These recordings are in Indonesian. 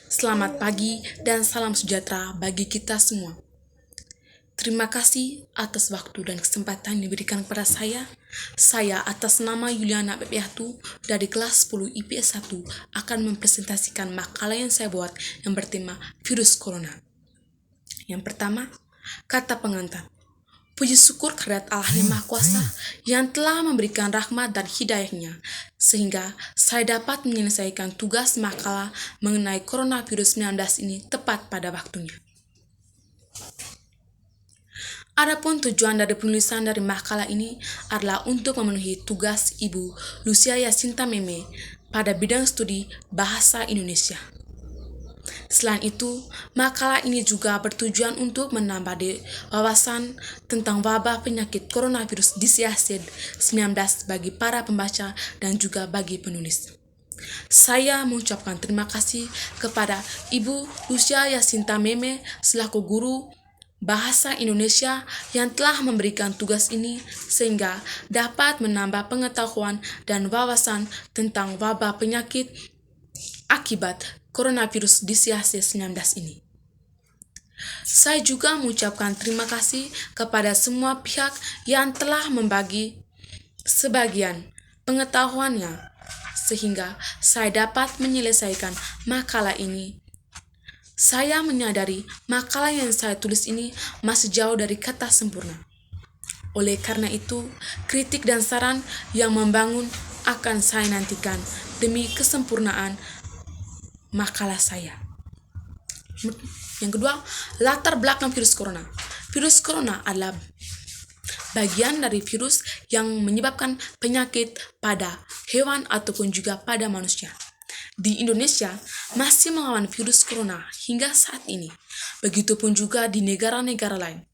Selamat pagi dan salam sejahtera bagi kita semua. Terima kasih atas waktu dan kesempatan yang diberikan kepada saya. Saya atas nama Yuliana Pepiahtu dari kelas 10 IPS 1 akan mempresentasikan makalah yang saya buat yang bertema virus corona. Yang pertama, kata pengantar. Puji syukur kehadirat Allah yang Maha Kuasa yang telah memberikan rahmat dan hidayahnya, sehingga saya dapat menyelesaikan tugas makalah mengenai coronavirus 19 ini tepat pada waktunya. Adapun tujuan dari penulisan dari makalah ini adalah untuk memenuhi tugas Ibu Lucia Yasinta Meme pada bidang studi Bahasa Indonesia. Selain itu, makalah ini juga bertujuan untuk menambah wawasan tentang wabah penyakit coronavirus disease 19 bagi para pembaca dan juga bagi penulis. Saya mengucapkan terima kasih kepada Ibu Lucia Yasinta Meme selaku guru Bahasa Indonesia yang telah memberikan tugas ini sehingga dapat menambah pengetahuan dan wawasan tentang wabah penyakit akibat coronavirus disease 19 ini. Saya juga mengucapkan terima kasih kepada semua pihak yang telah membagi sebagian pengetahuannya sehingga saya dapat menyelesaikan makalah ini. Saya menyadari makalah yang saya tulis ini masih jauh dari kata sempurna. Oleh karena itu, kritik dan saran yang membangun akan saya nantikan demi kesempurnaan makalah saya. Yang kedua, latar belakang virus corona. Virus corona adalah bagian dari virus yang menyebabkan penyakit pada hewan ataupun juga pada manusia. Di Indonesia masih melawan virus corona hingga saat ini. Begitupun juga di negara-negara lain.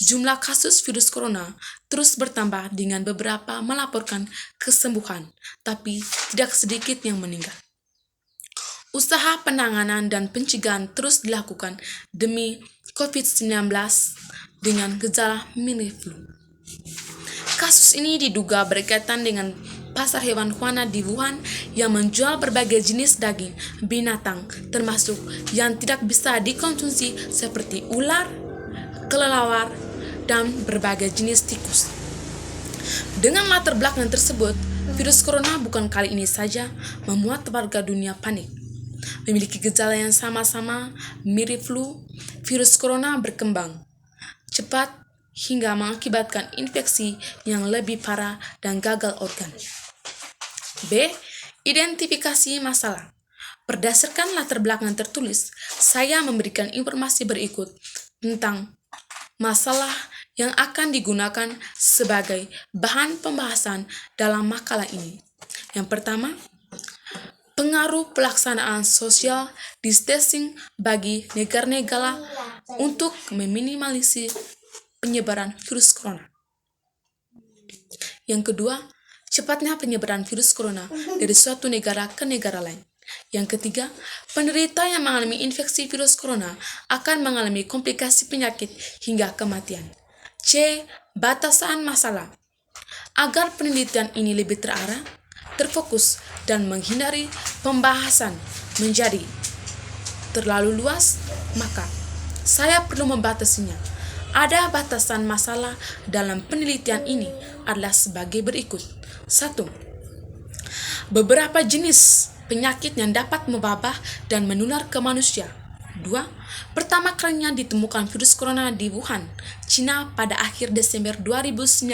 Jumlah kasus virus corona terus bertambah dengan beberapa melaporkan kesembuhan, tapi tidak sedikit yang meninggal. Usaha penanganan dan pencegahan terus dilakukan demi COVID-19 dengan gejala mirip flu. Kasus ini diduga berkaitan dengan pasar hewan Huana di Wuhan yang menjual berbagai jenis daging binatang termasuk yang tidak bisa dikonsumsi seperti ular, kelelawar, dan berbagai jenis tikus. Dengan latar belakang tersebut, virus corona bukan kali ini saja membuat warga dunia panik. Memiliki gejala yang sama-sama mirip flu, virus corona berkembang cepat hingga mengakibatkan infeksi yang lebih parah dan gagal organ. B. Identifikasi masalah. Berdasarkan latar belakang tertulis, saya memberikan informasi berikut tentang masalah yang akan digunakan sebagai bahan pembahasan dalam makalah ini. Yang pertama, pengaruh pelaksanaan social distancing bagi negara-negara untuk meminimalisir penyebaran virus corona. Yang kedua, cepatnya penyebaran virus corona dari suatu negara ke negara lain. Yang ketiga, penderita yang mengalami infeksi virus corona akan mengalami komplikasi penyakit hingga kematian. C. Batasan masalah. Agar penelitian ini lebih terarah, terfokus, dan menghindari pembahasan menjadi terlalu luas, maka saya perlu membatasinya. Ada batasan masalah dalam penelitian ini adalah sebagai berikut. 1. Beberapa jenis penyakit yang dapat mewabah dan menular ke manusia. 2. Pertama kalinya ditemukan virus corona di Wuhan, China pada akhir Desember 2019.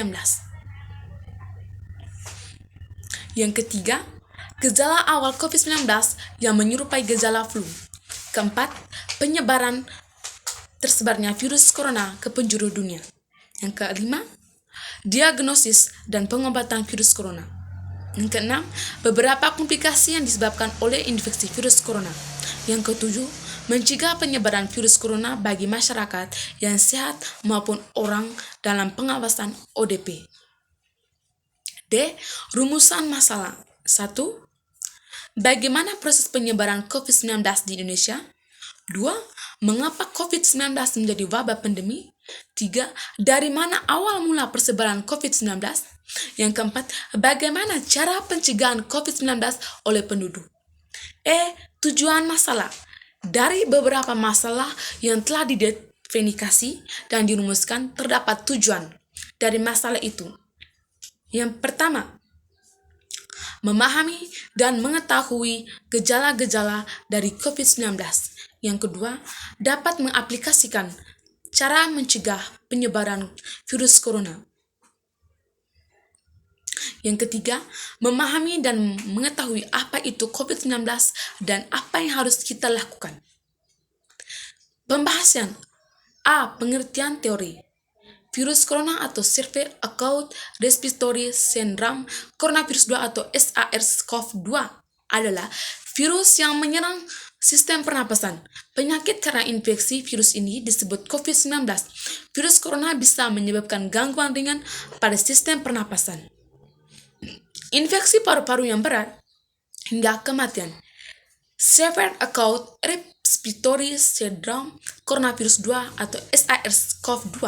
Yang ketiga, gejala awal COVID-19 yang menyerupai gejala flu. Keempat, penyebaran tersebarnya virus corona ke penjuru dunia. Yang kelima, diagnosis dan pengobatan virus corona. Yang keenam, beberapa komplikasi yang disebabkan oleh infeksi virus corona. Yang ketujuh, mencegah penyebaran virus corona bagi masyarakat yang sehat maupun orang dalam pengawasan ODP. D. Rumusan masalah. 1. Bagaimana proses penyebaran COVID-19 di Indonesia? 2. Mengapa COVID-19 menjadi wabah pandemi? 3. Dari mana awal mula persebaran COVID-19? Yang keempat, bagaimana cara pencegahan COVID-19 oleh penduduk? E. Tujuan masalah. Dari beberapa masalah yang telah didefinisi dan dirumuskan, terdapat tujuan dari masalah itu. Yang pertama, memahami dan mengetahui gejala-gejala dari COVID-19. Yang kedua, dapat mengaplikasikan cara mencegah penyebaran virus corona. Yang ketiga, memahami dan mengetahui apa itu COVID-19 dan apa yang harus kita lakukan. Pembahasan A. Pengertian teori. Virus corona atau Severe Acute Respiratory Syndrome Coronavirus 2 atau SARS-CoV-2 adalah virus yang menyerang sistem pernapasan. Penyakit karena infeksi virus ini disebut COVID-19. Virus corona bisa menyebabkan gangguan ringan pada sistem pernapasan, infeksi paru-paru yang berat, hingga kematian. Severe Acute Respiratory Syndrome Coronavirus 2 atau SARS-CoV-2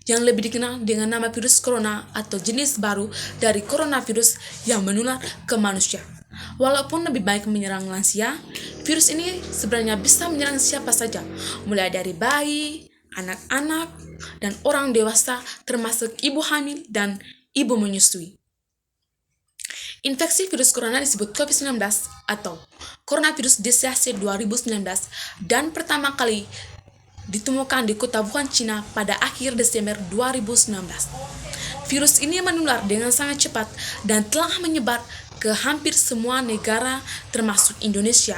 yang lebih dikenal dengan nama virus corona atau jenis baru dari coronavirus yang menular ke manusia. Walaupun lebih baik menyerang lansia, virus ini sebenarnya bisa menyerang siapa saja, mulai dari bayi, anak-anak, dan orang dewasa termasuk ibu hamil dan ibu menyusui. Infeksi virus corona disebut COVID-19 atau Coronavirus Disease 2019 dan pertama kali ditemukan di kota Wuhan, Cina pada akhir Desember 2019. Virus ini menular dengan sangat cepat dan telah menyebar ke hampir semua negara termasuk Indonesia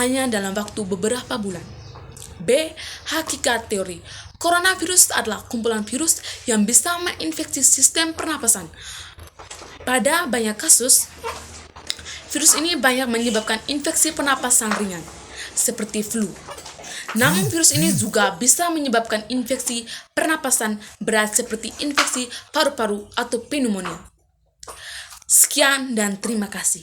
hanya dalam waktu beberapa bulan. B. Hakikat teori. Coronavirus adalah kumpulan virus yang bisa menginfeksi sistem pernapasan. Pada banyak kasus, virus ini banyak menyebabkan infeksi pernapasan ringan, seperti flu. Namun virus ini juga bisa menyebabkan infeksi pernapasan berat seperti infeksi paru-paru atau pneumonia. Sekian dan terima kasih.